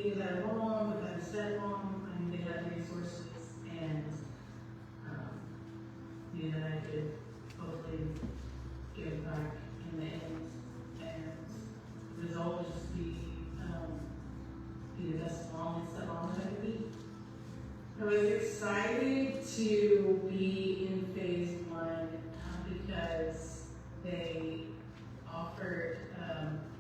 being at home, but then stay at home, I knew they had resources, and knew that I could hopefully give back in the end, and the result was just be the best mom and stepmom that I could be. I was excited to be in phase one because they offered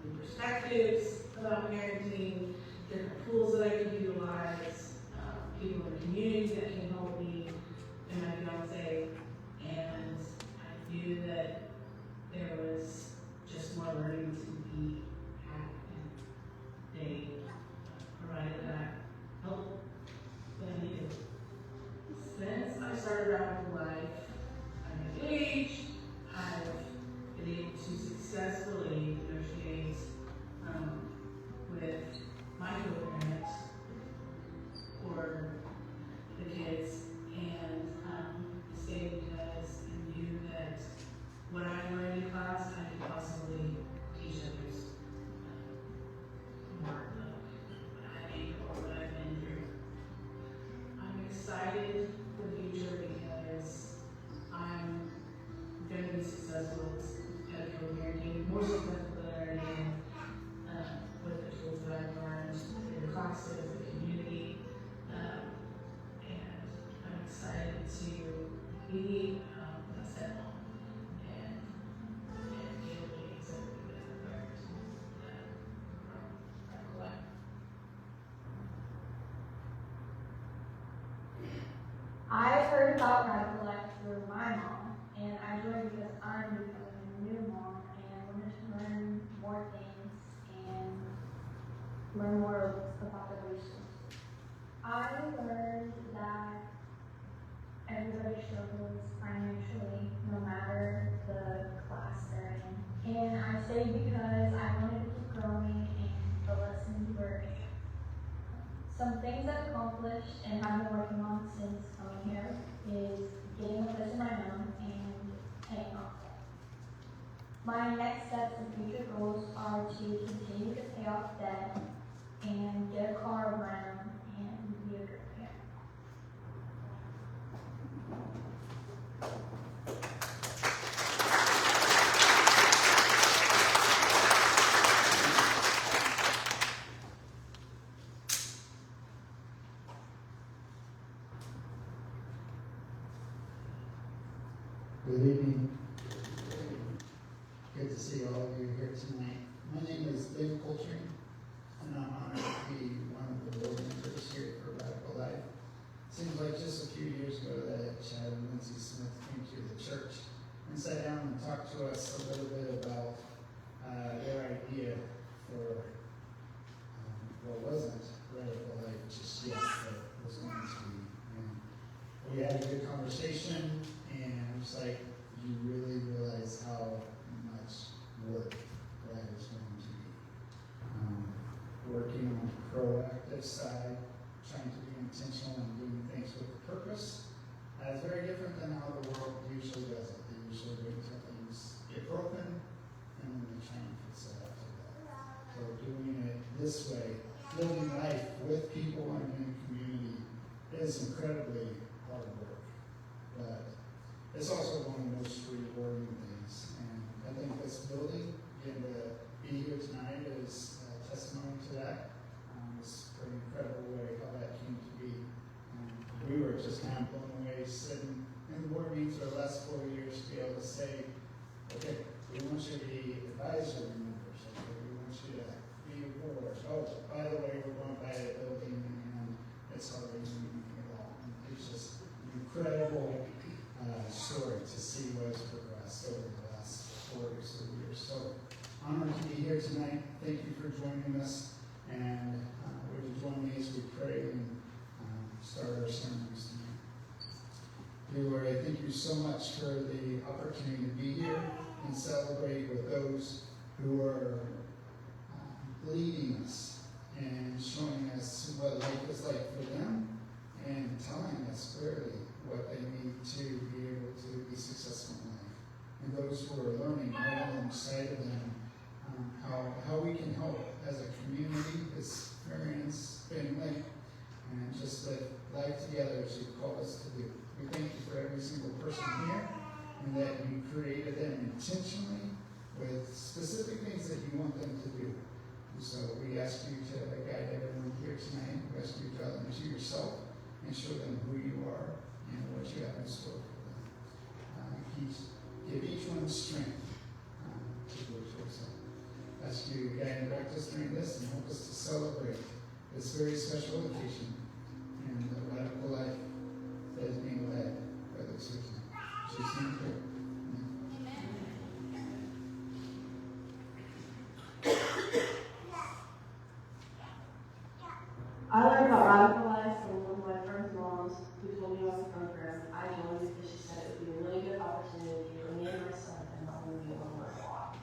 new perspectives about parenting, different tools that I could utilize, people in the community that can help me and my fiance, and I knew that there was just more learning to be had, and they provided that help that I needed. Since I started out in life, I have aged, I've been able to successfully negotiate with my co-parents for the kids, and I stayed because I knew that what I learned in class, I could possibly teach others more of what I made or what I've been through. I'm excited for the future because I'm going to be successful at co-parenting, more successful than I already am, with the tools that I've learned in the classes, the community, and I'm excited to be a stepmom and be able to be something that I've learned from my life. I heard about Radical Life through my mom, and I joined because I'm becoming a new mom and wanted to learn more things and learn more about the resources. I learned that everybody struggles financially, no matter the class they're in. And I stayed because I wanted to keep growing and the lessons were big. Some things I've accomplished and have been working on since coming here is getting a place of my own and paying off debt. My next steps and future goals are to continue to pay off debt and get a car of my own and be a good parent. Good evening. Good to see all of you here tonight. My name is David Coltrane, and I'm honored to be one of the board members here for Radical Life. Seems like just a few years ago that Chad and Lindsay Smith came to the church and sat down and talked to us a little bit about their idea for what wasn't Radical Life just yet, but was going to be. And we had a good conversation, and I was like, you really realize how much work that is going to be. Working on the proactive side, trying to be intentional and doing things with purpose. It's very different than how the world usually does it. They usually wait until things get broken, and then they try and fix it after that. So doing it this way, living life with people and in the community, is incredibly hard work. But it's also one of the most rewarding things. And I think this building, getting to be here tonight is a testimony to that. It's a pretty incredible way how that came to be. We were just kind of blown away sitting in the board meetings for the last 4 years to be able to say, okay, we want you to be advisory members. Okay, we want you to be a board. Oh, by the way, we're going to buy a building and it's already moving along. It's just an incredible story to see what has progressed over the last 4 or so years. So honored to be here tonight. Thank you for joining us. And would you join me as we pray and start our sermons tonight? Dear Lord, I thank you so much for the opportunity to be here and celebrate with those who are leading us and showing us what life is like for them and telling us clearly what they need to be able to be successful in life. And those who are learning right alongside of them, how we can help as a community experience purpose live life together as you've called us to do. We thank you for every single person here, and that you created them intentionally with specific things that you want them to do. And so we ask you to guide everyone here tonight. We ask you to draw them to yourself and show them who you are and what you have in store for them. Give each one strength to go towards them. Ask you to guide and direct us during this and help us to celebrate this very special occasion and the radical life that is being led by those here tonight. In Jesus' name we pray. I learned about radical life from one of my friend's moms who told me about the program. I joined because she said it would be a really good opportunity for me and my son and not only be able to learn a lot.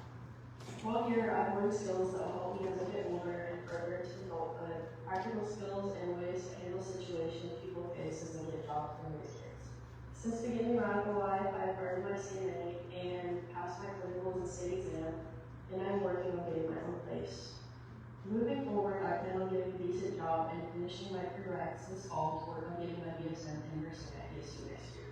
While here, I've learned skills that will help me as I get older and further into adulthood, practical skills and ways to handle situations people face as they get jobs and experience. Since beginning radical life, I've earned my CNA and passed my clinicals and state exam, and I'm working on getting my own place. Moving forward, I plan on getting a decent job and finishing my prereqs this fall to work on getting my BSN in nursing at ESU next year.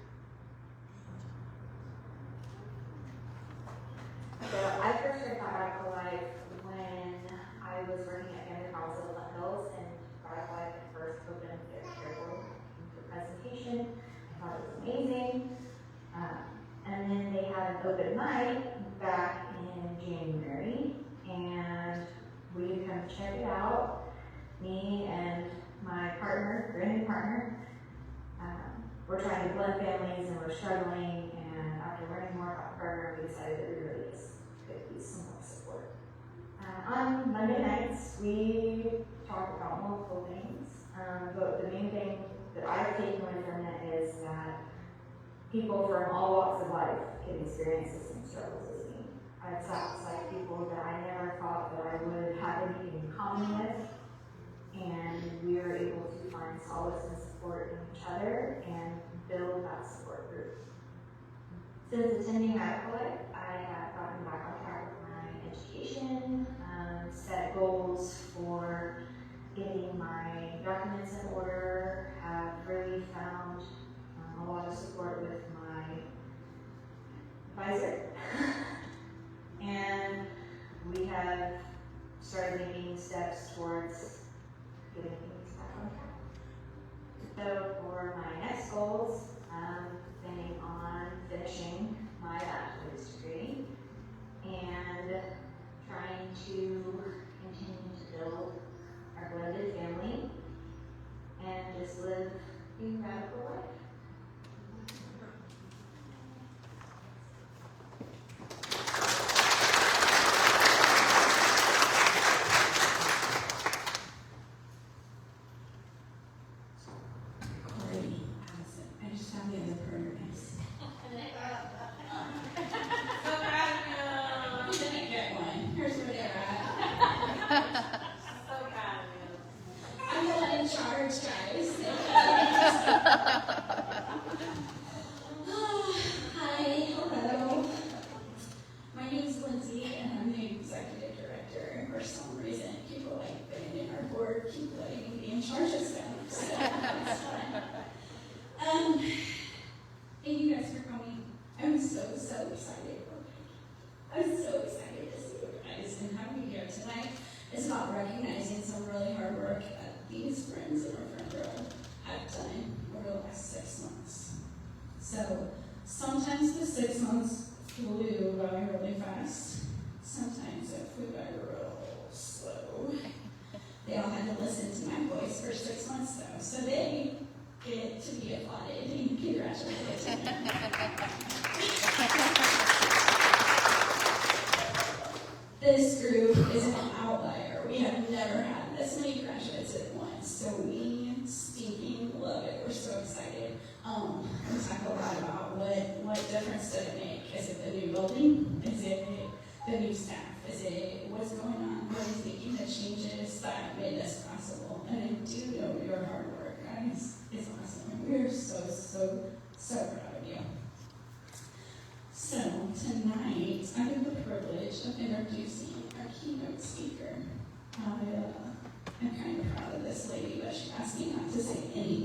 So I first heard about Radical Life when I was working at Family House of Glen Hills, and Radical Life at first opened their careful presentation. I thought it was amazing. And then they had an open night back in January, and we kind of checked it out. Me and my partner, brand new partner, we're trying to blend families and we're struggling, and after learning more about the program, we decided that we really could use some more support. On Monday nights, we talked about multiple things, but the main thing that I've taken away from it is that people from all walks of life can experience the same struggles as me. I've sat beside people that I never thought that I would have anything in common with, and we are able to find solace and support in each other and build that support group. Since attending Radical Life, I have gotten back on track with my education, set goals for getting my documents in order, have really found a lot of support with my advisor. And we have started making steps towards getting things back on track. So for my next goals, I'm planning on finishing my bachelor's degree and trying to continue to build our blended family and just live the radical life. Thank you guys for coming. I'm so excited. I'm so excited to see you guys and have you here tonight. It's about recognizing some really hard work that these friends in our friend group have done over the last 6 months. So sometimes the 6 months flew by really fast. Sometimes it flew by real slow. They all had to listen to my voice for 6 months though, so they get to be applauded and congratulated. This group is an outlier. We have never had this many graduates at once, so we stinking love it. We're so excited. We talk a lot about what difference did it make. Is it the new building? Is it the new staff? Is it what's going on? What is making the changes that made this possible? And I do know your hard work, guys. It's awesome. We're so proud of you. So tonight, I have the privilege of introducing our keynote speaker. I'm kind of proud of this lady, but she asked me not to say any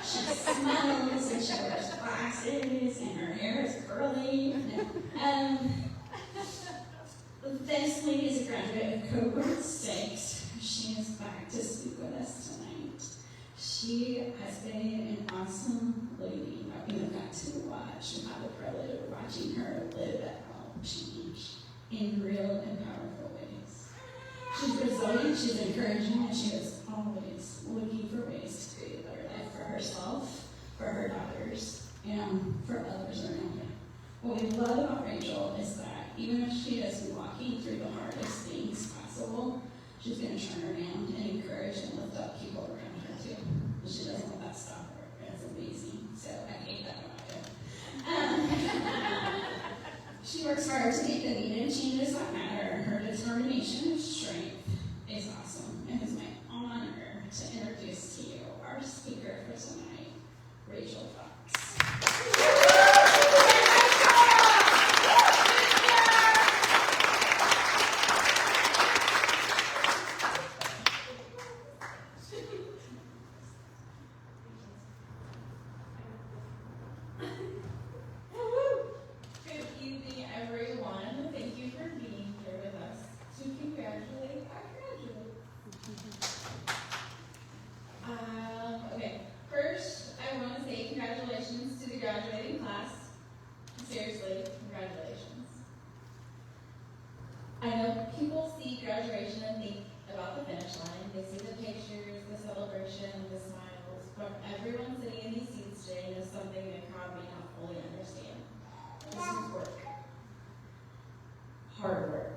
She smells and she wears glasses and her hair is curly. This lady is a graduate of Cohort 6. She is back to speak with us tonight. She has been an awesome lady. I mean, I've got to watch and have the privilege of watching her live at home change in real and powerful ways. She's resilient, she's encouraging, and she is always looking for ways to create a better life for herself, for her daughters, and for others around her. What we love about Rachel is that even if she is walking through the hardest things possible, she's going to turn around and encourage and lift up people around her too. And she doesn't let that stop her. It's amazing. So I hate that about her. She works hard to make the needed changes that matter. Her determination and strength is awesome. And it's my honor to introduce to you our speaker for tonight, Rachel Fox. Hard work.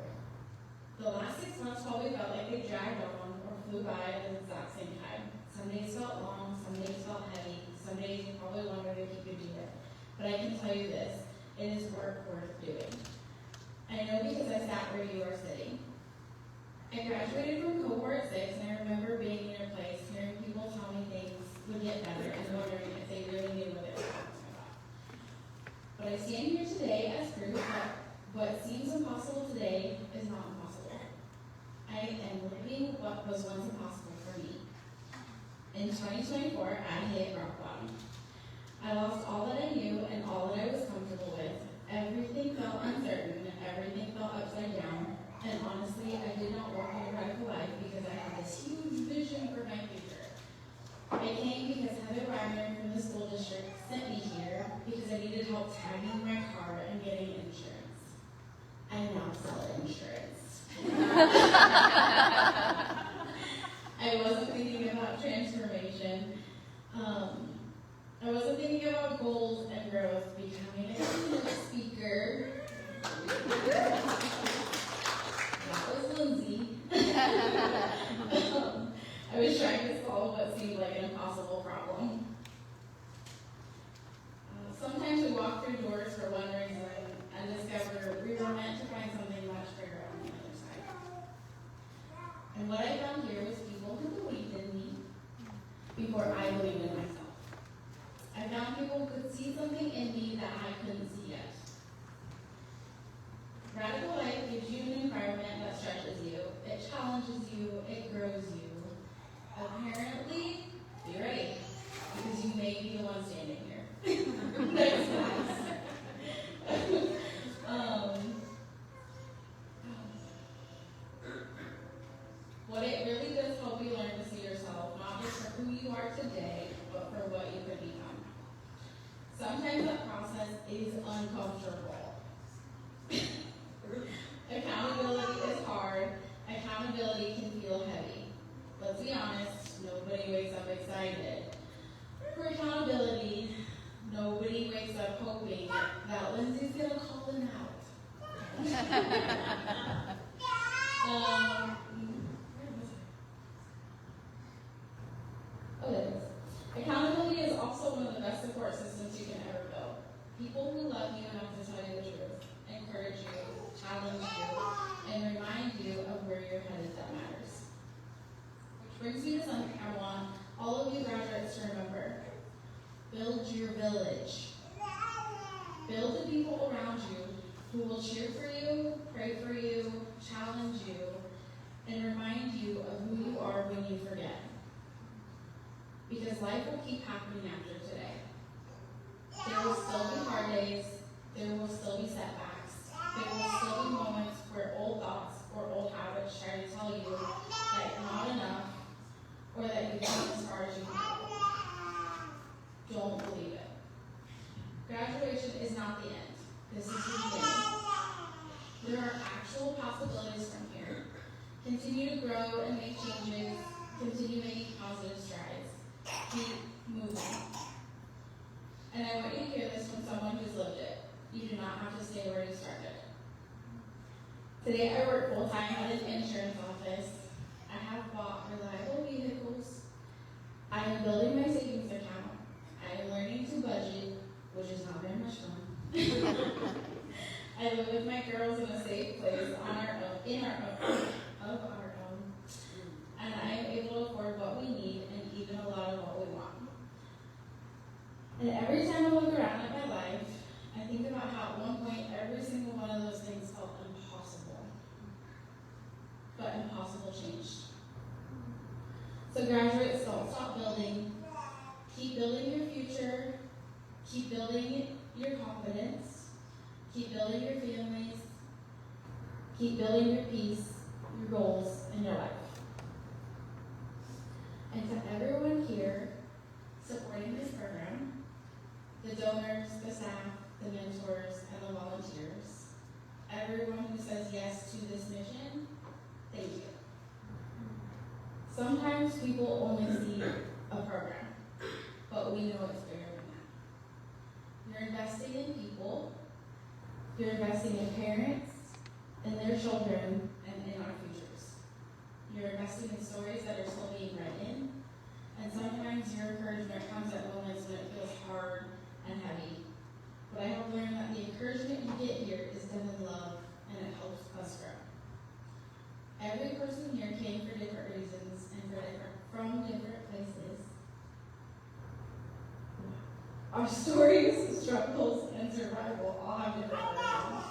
The last 6 months probably felt like they dragged on or flew by at the exact same time. Some days felt long, some days felt heavy, some days you probably wondered if you could do it. But I can tell you this, it is work worth doing. I know because I sat where you are sitting. I graduated from Cohort 6 and I remember being in your place, hearing people tell me things would get better and wondering if they really knew what they were talking about. But I stand here today as proof that what seems impossible today is not impossible. I am living what was once impossible for me. In 2024, I hit rock bottom. I lost all that I knew and all that I was comfortable with. Everything felt uncertain, everything felt upside down, and honestly, I did not walk in a radical life because I had this huge vision for my future. I came because Heather Wagner from the school district sent me here because I needed help tagging my car and getting insurance. I now sell insurance. I wasn't thinking about transformation. I wasn't thinking about goals and growth, becoming a keynote speaker. That was Lindsay. I was trying to solve what seemed like an impossible problem. Sometimes we walk through doors for one reason and discover we were meant to find something much bigger on the other side. And what I found here was people who believed in me before I believed in myself. I found people who could see something in me that I couldn't see yet. Radical life gives you an environment that stretches you, it challenges you, it grows you. Apparently, be ready, because you may be the one standing here. Thanks, guys. What it really does help you learn to see yourself, not just for who you are today, but for what you could become. Sometimes that process is uncomfortable. Accountability is hard. Accountability can feel heavy. Let's be honest, nobody wakes up excited. For accountability, nobody wakes up hoping that Lindsay's going to call them out. There it is. Accountability is also one of the best support systems you can ever build. People who love you enough to tell you the truth, encourage you, challenge you, and remind you of where you're headed that matters. Which brings me to something I want all of you graduates to remember. Build your village. Build the people around you who will cheer for you, pray for you, challenge you, and remind you of who you are when you forget. because life will keep happening after today. There will still be hard days, there will still be setbacks, there will still be moments where old thoughts or old habits try to tell you that you're not enough or that you've gone as far as you can go. Don't believe it. Graduation is not the end. This is the beginning. There are actual possibilities from here. Continue to grow and make changes. Continue making positive strides. Keep moving. And I want you to hear this from someone who's lived it. You do not have to stay where you started. Today I work full-time at an insurance office. I have bought reliable vehicles. I am building my savings account. I am learning to budget, which is not very much fun. I live with my girls in a safe place of our own. And I am able to afford what we need and even a lot of what we want. And every time I look around at my life, I think about how at one point every single one of those things felt impossible. But impossible changed. So graduates, don't stop building. Keep building your future. Keep building your confidence. Keep building your families. Keep building your peace, your goals, and your life. And to everyone here supporting this program, the donors, the staff, the mentors, and the volunteers, everyone who says yes to this mission, thank you. Sometimes people only see a program, but we know it's bigger than that. You're investing in people, you're investing in parents, in their children, and in our futures. You're investing in stories that are still being written, and sometimes your encouragement comes at moments when it feels hard and heavy. But I have learned that the encouragement you get here is done in love, and it helps us grow. Every person here came for different reasons and from different places. Our stories, struggles, and survival all have different versions,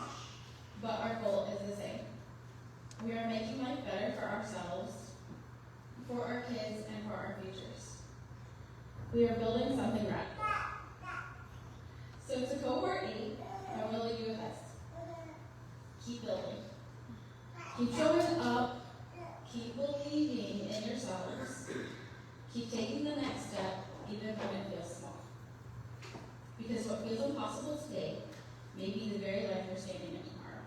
but our goal is the same. We are making life better for ourselves, for our kids, and for our futures. We are building something right. So to Cohort 8, I will leave you with this. Keep building. Keep showing up. Keep believing in yourselves. Keep taking the next step, even when it feels small. Because what feels impossible today may be the very life you're standing in tomorrow.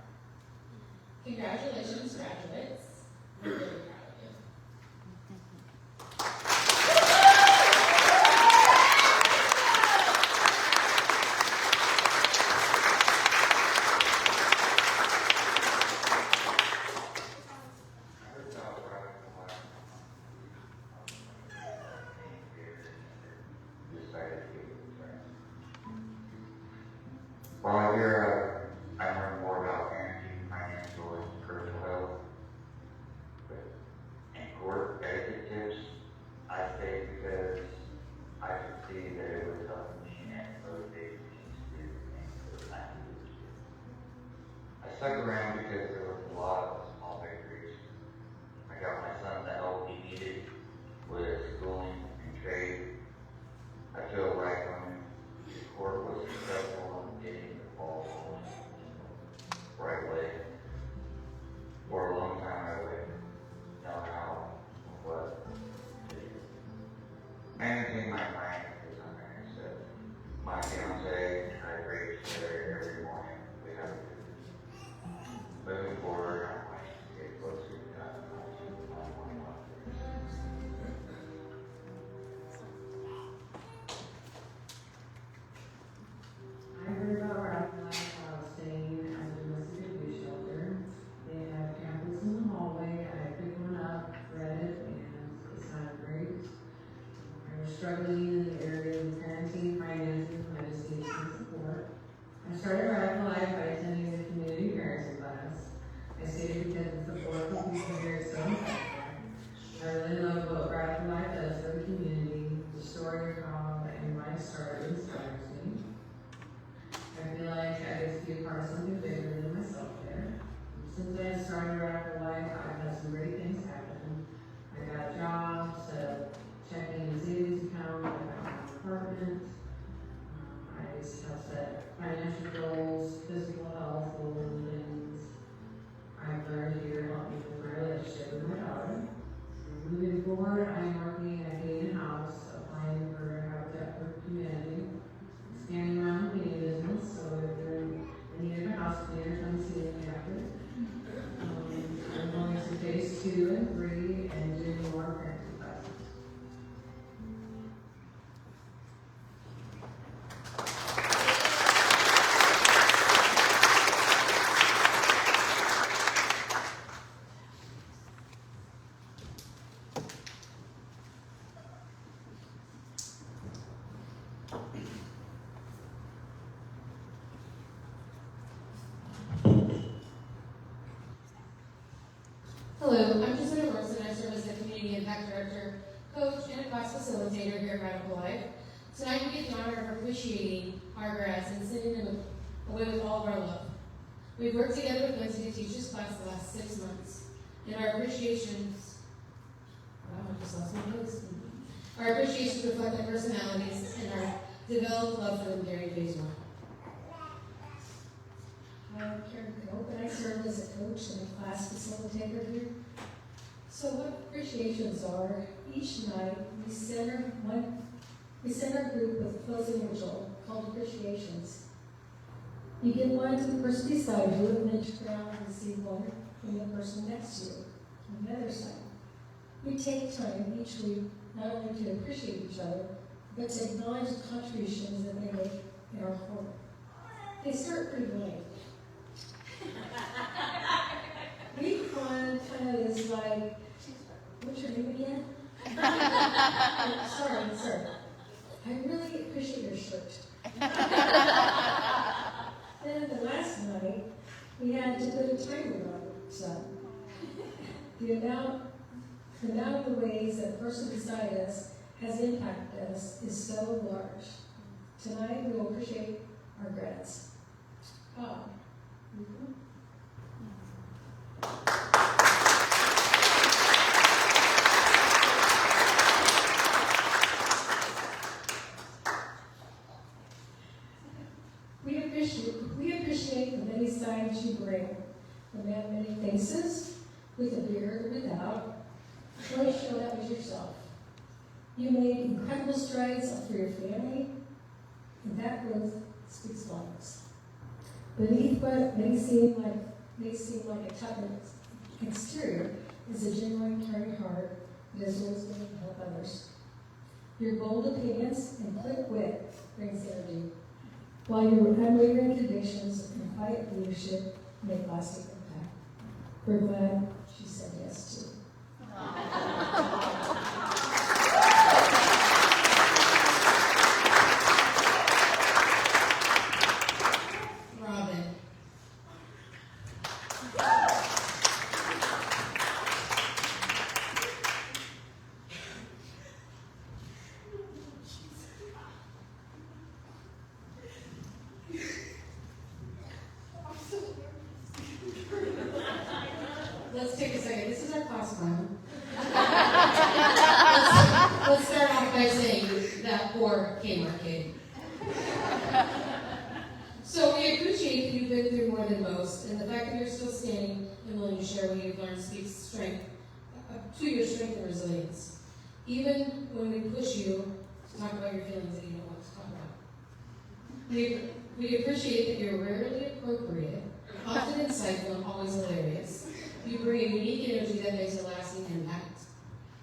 Congratulations, graduates. We're really proud of you. While here, I learned more about parenting, financial, and personal health. And court etiquette tips, I stayed because I could see that it was helping me and motivating me to do the things that I needed to do. I stuck around because there was a lot of small victories. I got my son the help he needed with schooling and trade. I feel like when the court was successful in getting the ball rolling the right way. For a long time I would know how, what to do. Managing my finances, I'm going to say. My fiance and I break together every morning. We have a good moving forward. I'm going to get closer to God. I heard about Radical Life while I was staying at a domestic abuse shelter. They have pamphlets in the hallway. I picked one up, read it, and it sounded great. I was struggling in the area of parenting, finances, and I just needed some support. I started Radical Life by attending the community parenting class. I stayed because the support from people here is so impactful. I really love what Radical Life does for the community. The story of how and why it started inspires me. I feel like I get to be a part of something bigger than myself there. Since I started Radical Life, I've had some great things happen. I got a job, set up checking and savings accounts. Hello, I'm Jessica Wilson. I serve as the Community Impact Director, Coach, and a class facilitator here at Radical Life. Tonight we get the honor of appreciating our grads and sending them away with all of our love. We've worked together with Lindsay to teach this class the last 6 months, and our appreciations, wow, I just lost my place. Our appreciations reflect their personalities and our developed love for them during phase 1. I'm Karen Cope, and I serve as a coach and a class facilitator here. So what appreciations are, each night we send our group with a closing ritual called appreciations. You give one to the person beside you, and then turn around and receive one from the person next to you on the other side. We take time each week not only to appreciate each other, but to acknowledge the contributions that they make in our court. They start pretty late. Week 1 kind of is like, what's your name again? sorry. I really appreciate your shirt. Then the last night, we had to put a timer on it. So the amount of the ways that the person beside us has impacted us is so large. Tonight, we will appreciate our grads. We appreciate the many sides you bring. The many faces, with a beard, without. Really show that was yourself. You made incredible strides for your family, and that growth speaks volumes. Beneath what may seem like a tough exterior is a genuine, caring heart that is always willing to help others. Your bold opinions and quick wit brings energy, while your unwavering convictions and quiet leadership make lasting impact. We're glad she said yes too. Robin. Let's take a second. This is our class file. Let's start off by saying that poor Kmart kid. So we appreciate that you've been through more than most, and the fact that you're still standing and willing to share what you've learned speaks strength to your strength and resilience. Even when we push you to talk about your feelings that you don't want to talk about. We appreciate that you're rarely appropriate, often insightful, and always hilarious. You bring a unique energy that makes a lasting impact.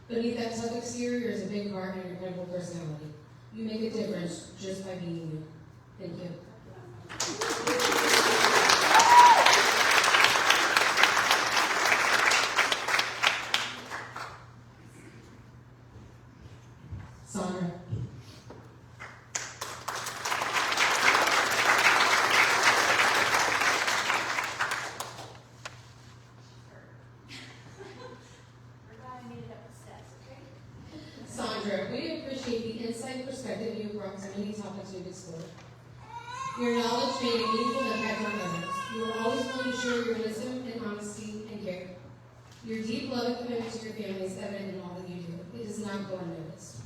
Beneath that tough exterior is a big heart and an incredible personality. You make a difference just by being you. Thank you. Sandra. Sandra, we appreciate the insight and perspective you brought to many topics we've explored. Your knowledge made a meaningful impact on others. You are always willing to share your wisdom and honesty and care. Your deep love and commitment to your family is evident in all that you do. It does not go unnoticed.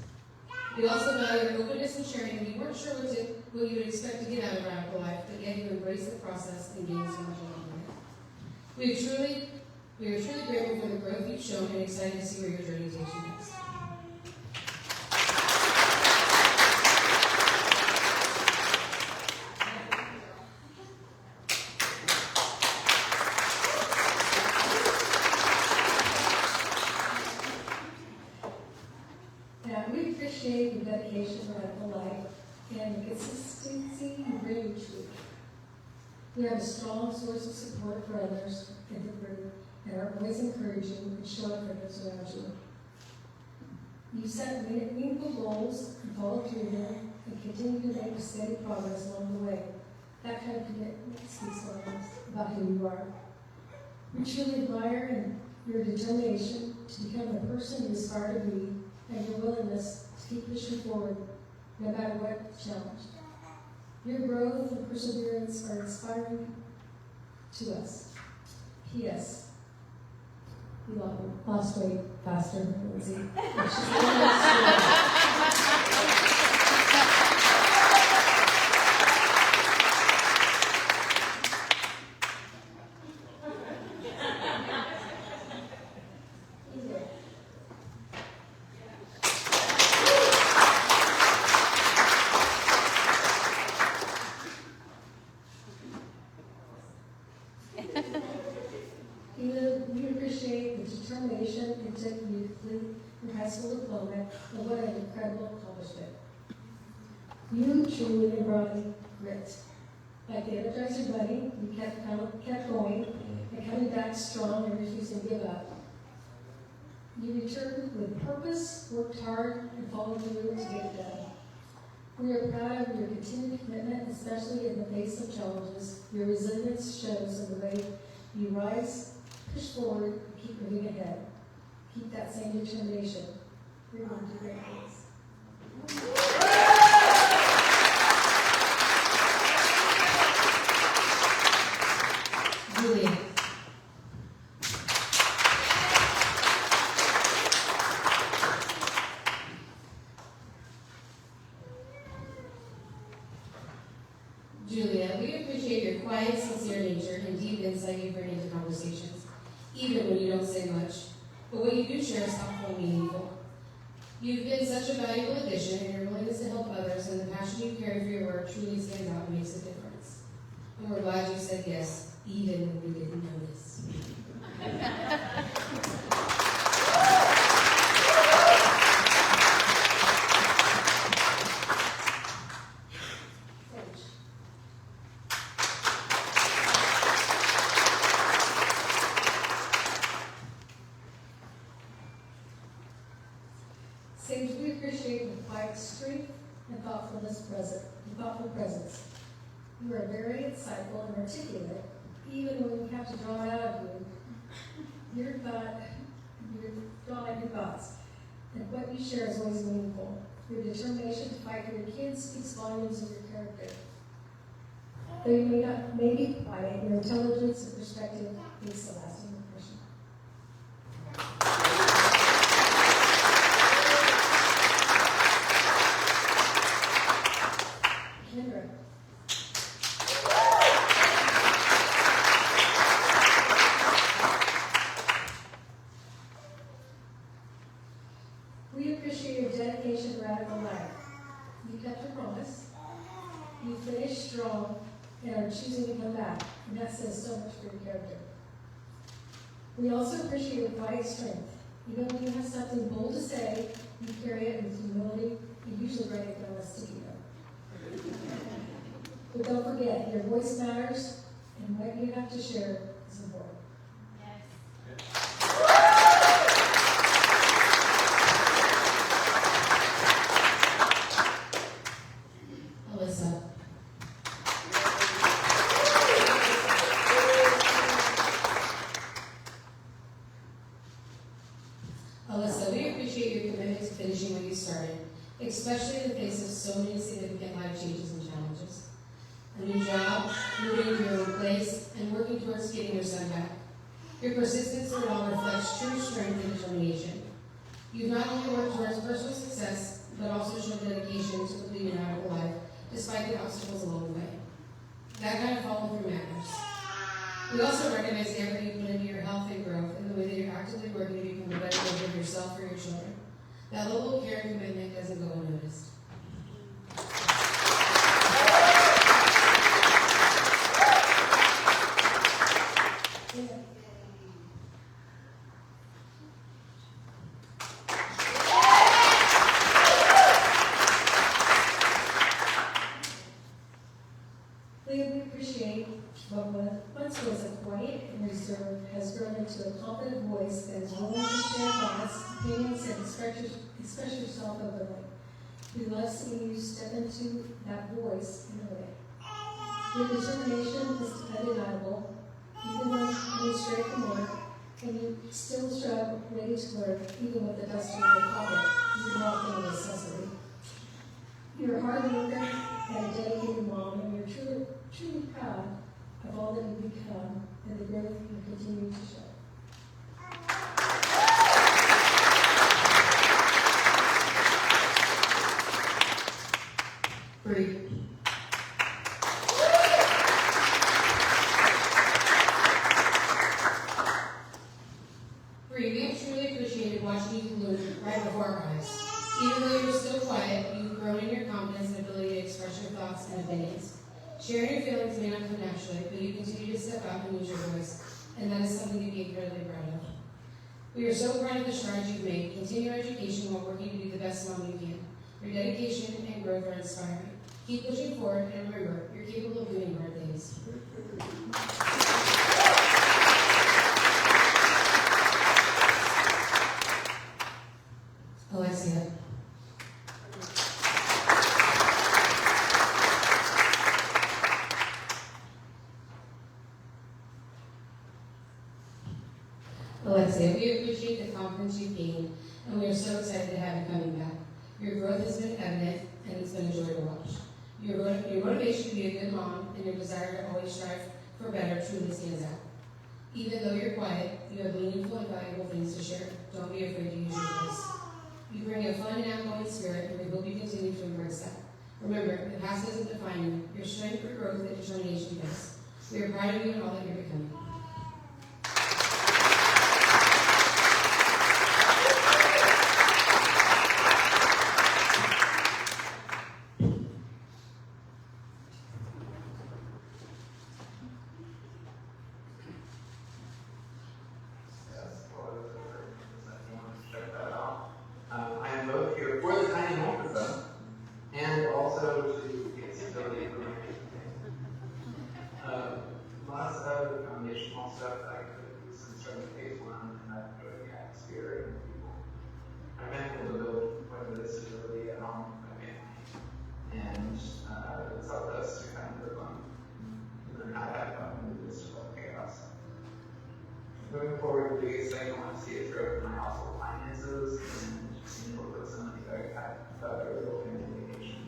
We also value your openness and sharing, and you weren't sure what you would expect to get out of Radical Life, but yet you embraced the process and gained so much along the way. We are truly grateful for the growth you've shown and excited to see where your journey takes you next. We appreciate the dedication to Radical Life and the consistency you bring each week. We have a strong source of support for others in the group and are always encouraging and showing for those around you. You set meaningful goals and follow through them and continue to make steady progress along the way. That kind of commitment speaks volumes about who you are. We truly admire your determination to become the person you aspire to be, and your willingness to keep pushing forward no matter what the challenge. Your growth and perseverance are inspiring to us. P.S. You lost weight faster than Lindsay. We appreciate the determination it took you to complete your high school diploma, and what an incredible accomplishment. You truly embody grit. Like the Energizer Bunny, you kept going and coming back strong and refusing to give up. You returned with purpose, worked hard, and followed through to get it done. We are proud of your continued commitment, especially in the face of challenges. Your resilience shows in the way you rise, push forward, and keep moving ahead. Keep that same determination. You're going to do great things. Julia. Julia, we appreciate your quiet, sincere nature and deep insight you bring into conversations, even when you don't say much. But what you do share is thoughtful and meaningful. You've been such a valuable addition, and your willingness to help others and the passion you carry for your work truly stands out and makes a difference. And we're glad you said yes, even when we didn't notice. Sage, we appreciate the quiet strength and thoughtful presence. You are very insightful and articulate, even when we have to draw it out of you. You draw out your thoughts, and what you share is always meaningful. Your determination to fight for your kids speaks volumes of your character. Though you may be quiet, your intelligence and perspective makes a lasting impression. Kendra. We appreciate your dedication to radical life. You kept your promise. You finished strong and are choosing to come back, and that says so much for your character. We also appreciate your quiet strength. Even when you have something bold to say, you carry it with humility. You usually write it down on a sticky note. But don't forget, your voice matters, and what you have to share is important. Alyssa. Alyssa, we appreciate your commitment to finishing what you started, especially in the face of so many significant life changes and challenges. A new job, moving to your own place, and working towards getting your son back. Your persistence in it all reflects true strength and determination. You've not only worked towards personal success, but also shown dedication to living an radical life, despite the obstacles along the way. That kind of follow-through matters. We also recognize the effort you put into your health and growth and the way that you're actively working to become a better version of yourself for your children. That level of care and commitment doesn't go unnoticed. We appreciate what once was a quiet and reserved has grown into a confident voice that is willing to share thoughts, opinions, and express yourself openly. We love seeing you step into that voice in a way. Your determination is undeniable, even when you stray from work, and you still show up ready to learn, even with the dust in your pocket. You're not a necessity. You're a hard worker and a dedicated mom, and you're truly proud of all that you've become and the growth you continue to show. Breathe. Bree, we have truly appreciated watching you bloom right before our eyes. Even though you're still quiet, you've grown in your confidence and ability to express your thoughts and opinions. Sharing your feelings may not come naturally, but you continue to step out and use your voice, and that is something to be incredibly proud of. We are so proud of the strides you've made. Continue your education while working to be the best mom you can. Your dedication and growth are inspiring. Keep pushing forward, and remember, you're capable of doing hard things. Alexia. Alexia, we appreciate the confidence you've gained, and we are so excited to have you coming back. Your growth has been evident, and it's been a joy to watch. Your motivation to be a good mom and your desire to always strive for better truly stands out. Even though you're quiet, you have meaningful and valuable things to share. Don't be afraid to use your voice. You bring a fun and outgoing spirit, and we hope you continue to embrace that. Remember, the past doesn't define you. Your strength for growth and determination does. We are proud of you and all that you're becoming. I am both here for the tiny microphone and also to get stability information. Lots of foundational stuff that I could do since starting phase one, and I've enjoyed the atmosphere and the people. I've been able to build whether this is really at home with my family, and it's helped us to kind of live on, learn how to have fun in the midst of all the chaos. Moving forward, the biggest thing I want to see is growth in my household finances and seeing work with somebody that I have a real family vacation.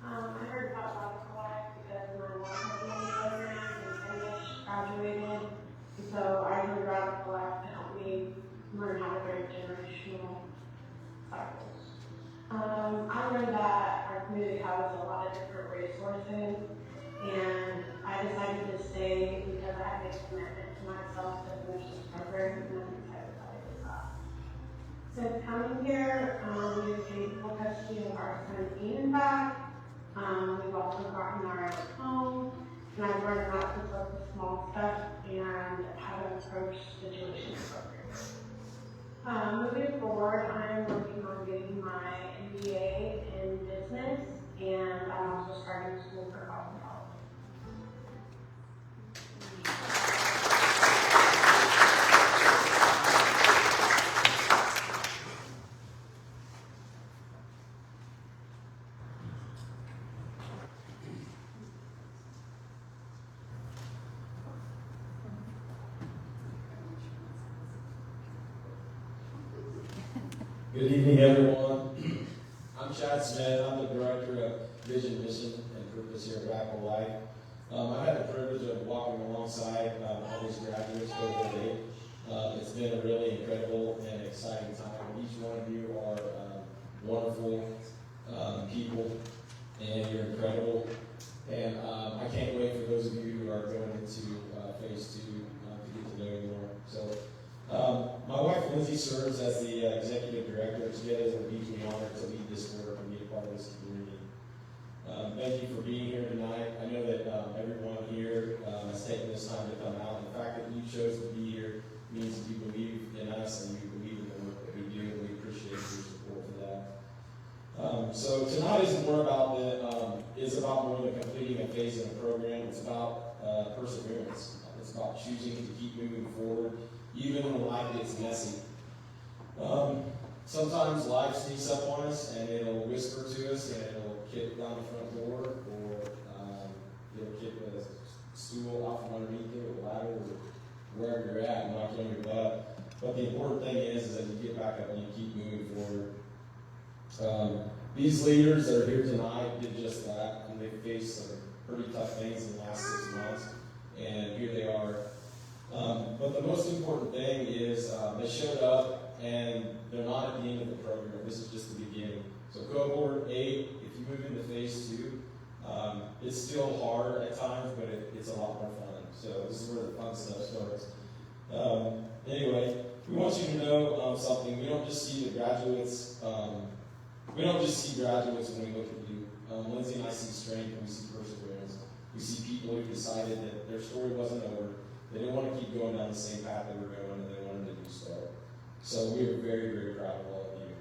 I heard about Radical Life because my mom had been in the program and finished, graduated, and so I heard Radical Life to help me learn how to break generational cycles. I learned that our community has a lot of different resources, and I decided to stay because I had made a commitment to myself to finish this program, and I'm excited that I did that. Since coming here, we've taken full custody of our son Ian back. We've also gotten our own home, and I've learned not to focus small stuff and how to approach situations appropriately. Moving forward, I am working on getting my MBA in business, and I'm also starting school for cosmetology. Good evening, everyone. I'm Chad Smith. I'm the Director of Vision, Mission, and Purpose here at Radical Life. I've had the privilege of walking alongside all these graduates over the day. It's been a really incredible and exciting time. Each one of you are wonderful people, and you're incredible. And I can't wait for those of you who are going into phase 2 to get to know you more. So. My wife Lindsay serves as the executive director. Together it will be an honor to lead this work and be a part of this community. Thank you for being here tonight. I know that everyone here has taken this time to come out. The fact that you chose to be here means that you believe in us and you believe in the work that we do, and we appreciate your support for that. So tonight is more about is about more than completing a phase in a program. It's about perseverance. It's about choosing to keep moving forward, even when life gets messy. Sometimes life sneaks up on us and it'll whisper to us and it'll kick down the front door or it'll kick a stool off from underneath you, a ladder, or wherever you're at and knock you on your butt. But the important thing is that you get back up and you keep moving forward. These leaders that are here tonight did just that, and they faced some pretty tough things in the last 6 months, and here they are. But the most important thing is they showed up, and they're not at the end of the program. This is just the beginning. So Cohort 8, if you move into phase 2, it's still hard at times, but it's a lot more fun. So this is where the fun stuff starts. Anyway, we want you to know something. We don't just see the graduates. We don't just see graduates when we look at you. Lindsay and I see strength and we see perseverance. We see people who decided that their story wasn't over. They didn't want to keep going down the same path they were going, and they wanted to do so. So we are very, very proud of all of you.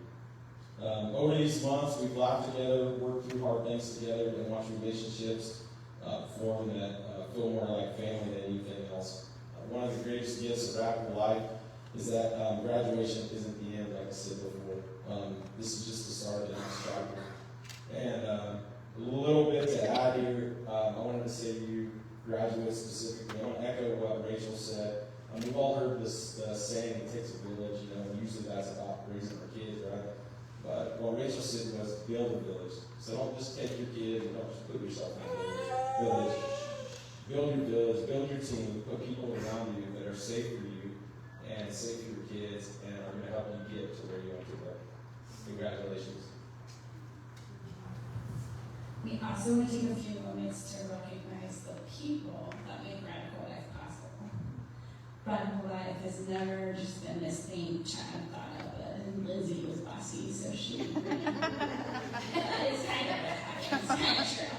Over these months, we've laughed together, worked through hard things together, and watched relationships form that feel more like family than anything else. One of the greatest gifts of Radical Life is that graduation isn't the end, like I said before. This is just the start of the next chapter. And a little bit to add here, I wanted to say to you, graduates specifically, I want to echo what Rachel said. We've all heard this saying, it takes a village, usually that's about raising our kids, right? But what Rachel said was build a village. So don't just take your kids and don't just put yourself in a village. Build your village, build your team, put people around you that are safe for you and safe for your kids and are going to help you get to where you want to go. Congratulations. We also want to take a few moments to recognize the people that make Radical Life possible. Radical Life has never just been this thing Chad thought of, and Lindsay was bossy, so she it's kind of true.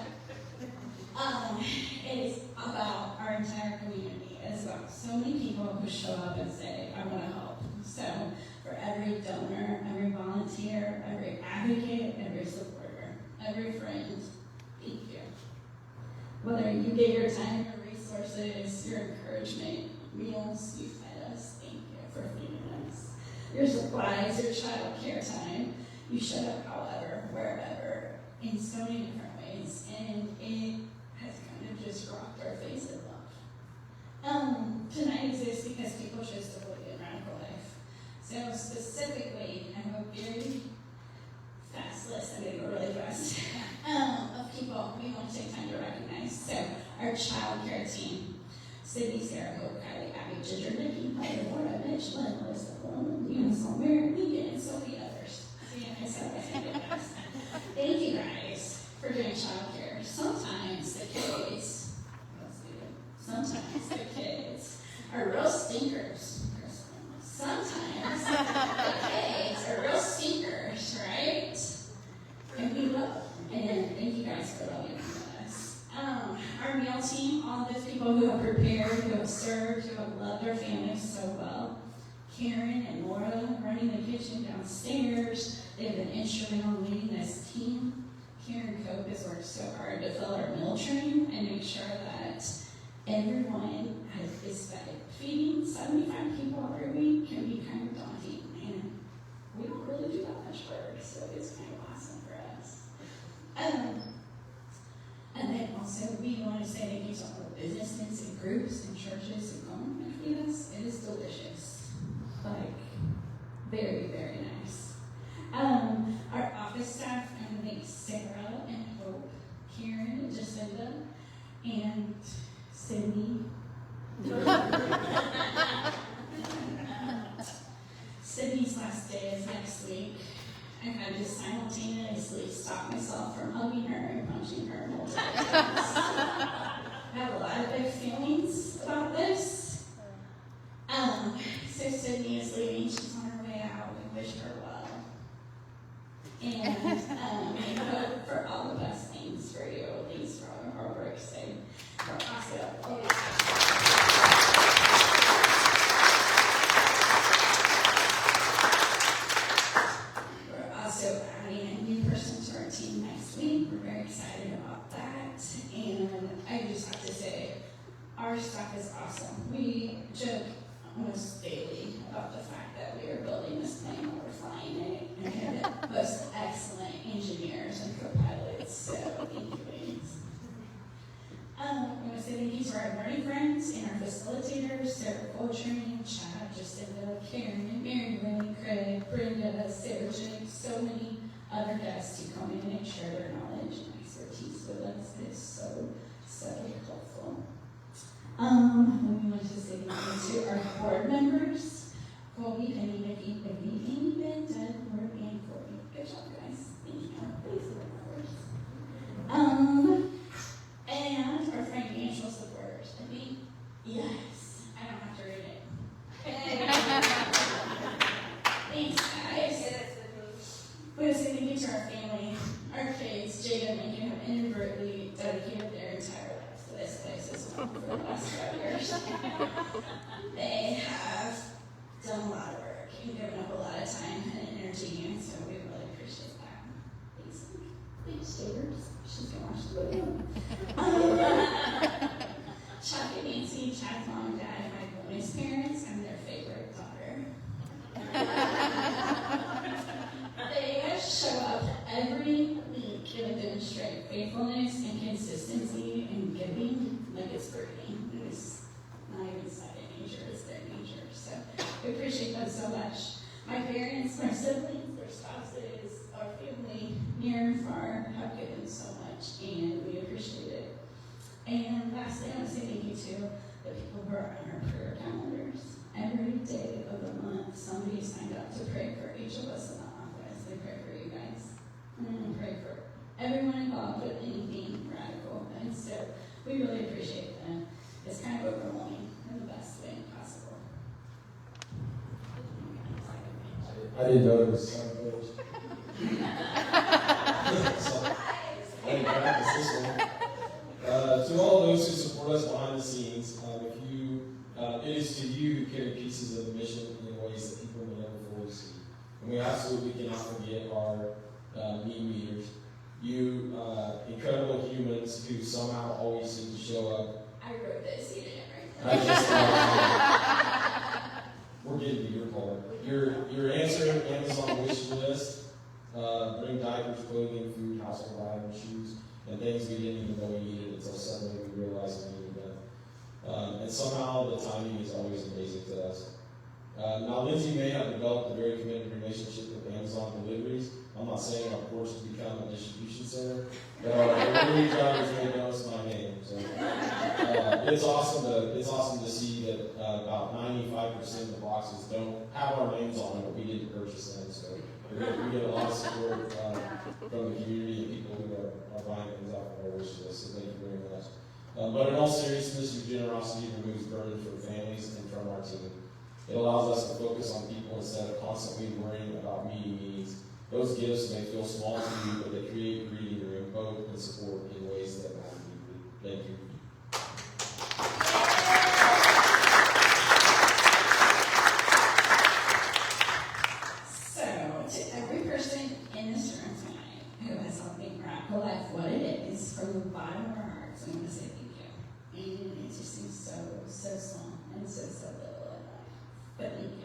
It is about our entire community. It is about so many people who show up and say, I want to help. So for every donor, every volunteer, every advocate, every supporter, every friend, thank you. Whether you gave your time, your resources, your encouragement, meals you fed us, thank you for feeding us. Your supplies, your child care time, you showed up however, wherever, in so many different ways, and it has kind of just rocked our face in love. Tonight exists because people chose to believe in Radical Life. So specifically, I have a very fast list, I'm going to go really fast, of people we want to take time to recognize. So our child care team, Sydney, Sarah, Hope, Kylie, Abby, Ginger, Nikki, Heather, Laura, Mitch, Lynn, Melissa, Lauren, Leon, Salmer, Megan, and so many others. Thank you guys for doing child care. Sometimes the kids are real stinkers. Sometimes the kids are real stinkers, right? And we love them. And thank you guys for loving us. Our meal team, all those people who have prepared, who have served, who have loved our families so well. Karen and Laura running the kitchen downstairs. They've been instrumental in leading this team. Karen Cope has worked so hard to fill our meal train and make sure that everyone is fed. Feeding 75 people every week can be kind of daunting, and we don't really do that much work, so it's kind of awesome for us. And then also, we want to say thank you to all the businesses and groups and churches who come and feed us. It is delicious. Like, very, very nice. Our office staff, I'm going to thank Sarah and Hope, Karen and Jacinda, and Sydney. Sydney's last day is next week. I had to simultaneously stop myself from hugging her and punching her multiple times. I have a lot of big feelings about this. So Sydney is leaving. She's on her way out. We wish her well. And we hope for all the best things for you. Thanks for all your hard work. So we're also adding a new person to our team next week. We're very excited about that. And I just have to say, our staff is awesome. We joke almost daily about the fact that we are building this plane while we're flying it, and we have the most excellent engineers and co-pilots, so thank you, ladies. I want to say thank you to our learning friends and our facilitators, Sarah Coltrane, Chad, Jacinda, Karen, and Mary Lynn, Craig, Brenda, Sarah Jane, so many other guests who come in and share their knowledge and expertise with us. It's so helpful. We want to say thank you to our board members, Colby, Penny, Nikki, Amy, Ben, Deb, Laura, and Corey. Good job, guys. Thank you. Please support members. And our financial supporters. I think, yes, I don't have to read it. Hey. Thanks, guys. We want to say thank you to our family, our kids, Jada and Lincoln, have inadvertently dedicated their entire lives to this place as well for the last 5 years. They have done a lot of work and given up a lot of time and energy, and so we really appreciate that. Thanks, Jaders. She's gonna watch the video. Chuck and Nancy, Chad's mom and dad, and my bonus parents, I'm their favorite daughter. They show up every week and demonstrate faithfulness and consistency in giving like it's free. It's not even second nature, it's their nature. So we appreciate them so much. My parents, my siblings, their spouses, our family, near and far, have given so much, and we appreciate it. And lastly, I want to say thank you to the people who are on our prayer calendars. Every day of the month, somebody signed up to pray for each of us in the office. They pray for you guys. And pray for everyone involved with anything radical. And so we really appreciate them. It's kind of overwhelming in the best way possible. I didn't know it was so good. I didn't practice this one. To all those who support us behind the scenes, it is to you who carry pieces of the mission in ways that people may never fully see. And we absolutely cannot forget our mean leaders. You incredible humans who somehow always seem to show up. I wrote this, you didn't write that. We're getting to your part. You're answering Amazon wish list, bring diapers, clothing, food, household items, shoes, and things we didn't even know we needed until suddenly we realized we needed them. And somehow the timing is always amazing to us. Now, Lindsay may have developed a very committed relationship with Amazon deliveries. I'm not saying our course has become a distribution center, but our delivery drivers may know it's my name. So it's awesome to see that about 95% of the boxes don't have our names on them, but we didn't purchase them. So we get a lot of support from the community and people who are buying things off of our wish list. So thank you very much. But in all seriousness, your generosity removes burden from families and from our team. It allows us to focus on people instead of constantly worrying about meeting needs. Those gifts may feel small to you, but they create breathing room, hope, and support in ways that matter deeply. Thank you. So, to every person in this room tonight who has helped make Radical Life what it is, from the bottom of our hearts, I want to say thank you. And it just seems so small and so little in life. But thank you.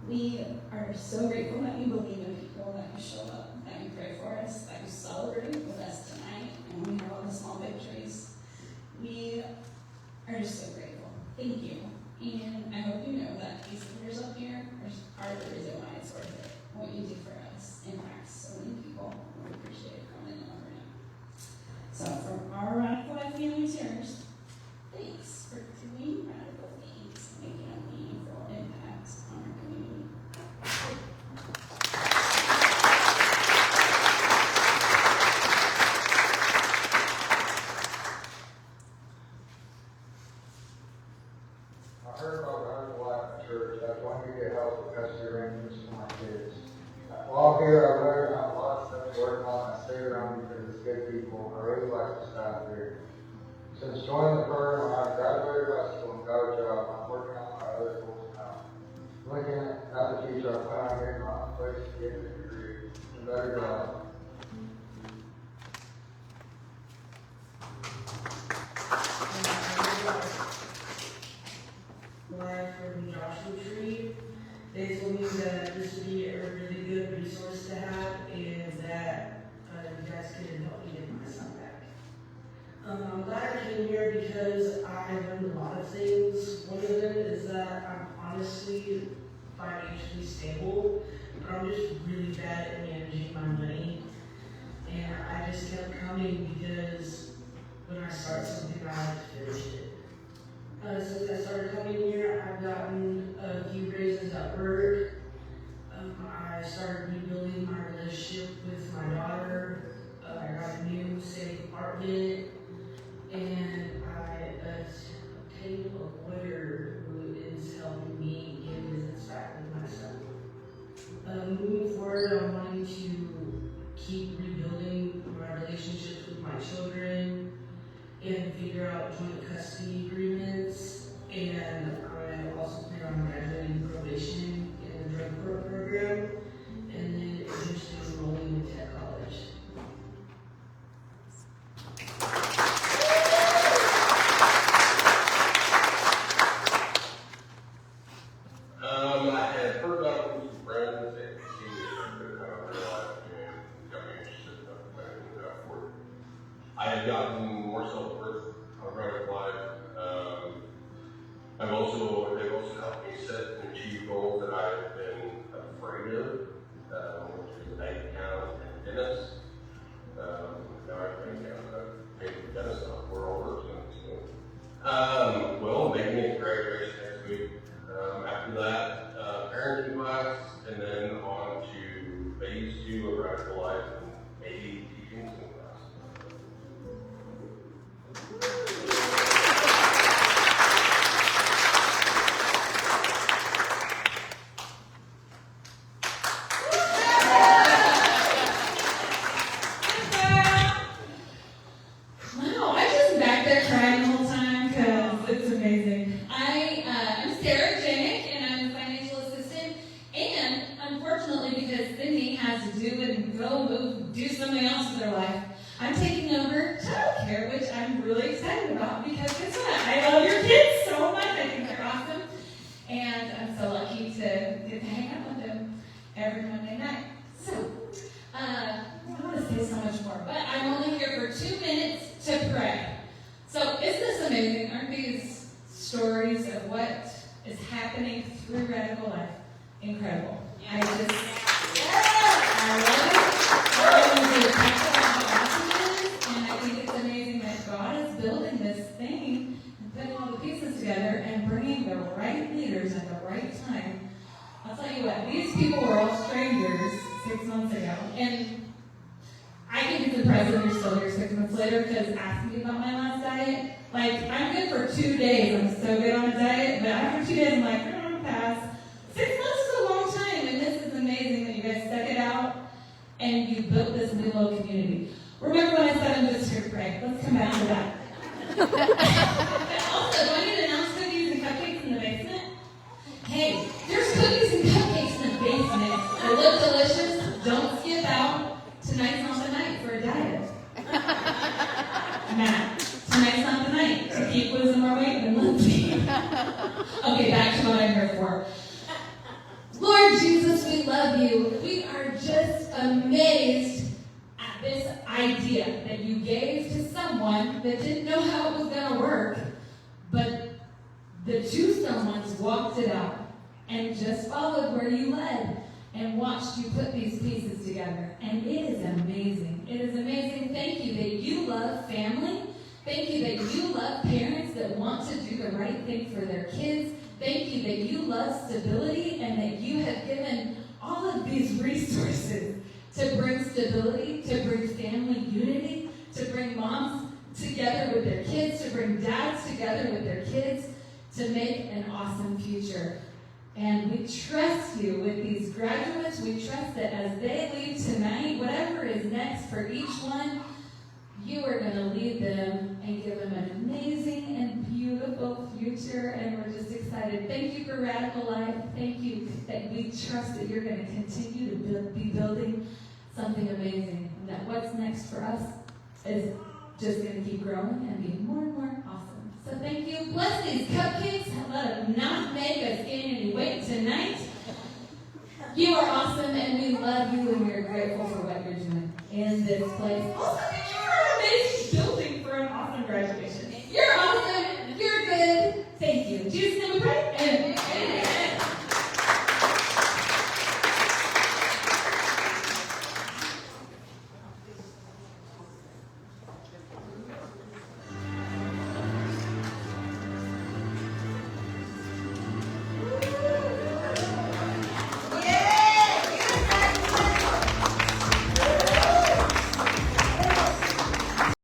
We are so grateful that you believe in people, that you show up, that you pray for us, that you celebrate with us tonight, and we have all the small victories. We are just so grateful. Thank you. And I hope you know that these leaders up here are the reason why it's worth it. What you do for us impacts so many people. We appreciate it coming in over now. So from our Radical Life family to yours, thanks for doing radical things, making a meaningful impact on our community. I heard about Radical Life in church. That's why we get help with custody arrangements for my kids. While here, I really have a lot of stuff to work on. I stay around because it's good people. I really like the staff here. Since joining the firm, I graduated high school and got a job. I'm working on my other goals now. Looking at the future, I plan on getting my own place to get a degree and better job. financially stable, but I'm just really bad at managing my money. And I just kept coming because when I start something, I have to finish it. Since I started coming here, I've gotten a few raises at work. I started rebuilding my relationship with my daughter. I got a new safe apartment, and I obtained a lawyer who is helping me get business back with my son. Moving forward, I'm wanting to keep rebuilding my relationships with my children and figure out joint custody agreements. And I also plan on graduating probation in the drug court program, and then eventually enrolling in tech college. I had heard about from some friends and seen it kind of realized and got me interested in planning for it. I had gotten more self-worth on Radical Life. They've also helped me set and achieve goals that I've been afraid of, which is a bank account and dentist. Now I think I'm paying for dentist on 4 hours. Well, making it graduation next week. After that, parenting class, and then on to phase 2 of Radical Life and maybe teaching some class. Wow, I'm just back there crying the whole time because it's amazing. I'm Sarah Janik, and I'm a financial assistant. And unfortunately, because Sydney has to do something else with her life, I'm taking over childcare, which I'm really excited about because guess what? I love your kids so much. I think they're awesome. And I'm so lucky to get to hang out with them every Monday night. So, I want to say so much more, but I'm only here for 2 minutes to pray. So isn't this amazing? Aren't these stories of what is happening through Radical Life incredible? I love it. I want to talk about how awesome it is, and I think it's amazing that God is building this thing and putting all the pieces together and bringing the right leaders at the right time. I'll tell you what, these people were all strangers 6 months ago, and I think it's impressive you're still here 6 months later, because ask me about my last diet. Like, I'm good for 2 days. I'm so good on a diet, but after 2 days, I'm like, I'm going to pass. 6 months is a long time, and this is amazing that you guys stuck it out and you built this new little community. Remember when I said I'm just here to pray? Let's come back to that. Also, do I need to announce cookies and cupcakes in the basement? Hey, there's cookies and cupcakes in the basement. They look delicious. Don't skip out. Tonight's not the night for a diet. Matt, tonight's not the night to keep losing more weight than Lindsay. Okay, back to what I'm here for. Lord Jesus, we love you. We are just amazed at this idea that you gave to someone that didn't know how it was going to work, but the two someones walked it out and just followed where you led and watched you put these pieces together. And it is amazing. It is amazing. Thank you that you love family. Thank you that you love parents that want to do the right thing for their kids. Thank you that you love stability and that you have given all of these resources to bring stability, to bring family unity, to bring moms together with their kids, to bring dads together with their kids, to make an awesome future. And we trust you with these graduates. We trust that as they leave tonight, whatever is next for each one, you are going to lead them and give them an amazing and beautiful future. And we're just excited. Thank you for Radical Life. Thank you that we trust that you're going to continue to be building something amazing. And that what's next for us is just going to keep growing and be more and more awesome. So thank you. Bless these cupcakes. Let them not make us gain any weight tonight. You are awesome, and we love you, and we are grateful for what you're doing in this place. Also, you are an amazing building for an awesome graduation. You're awesome. You're good. Thank you. In Jesus' name we pray. Amen.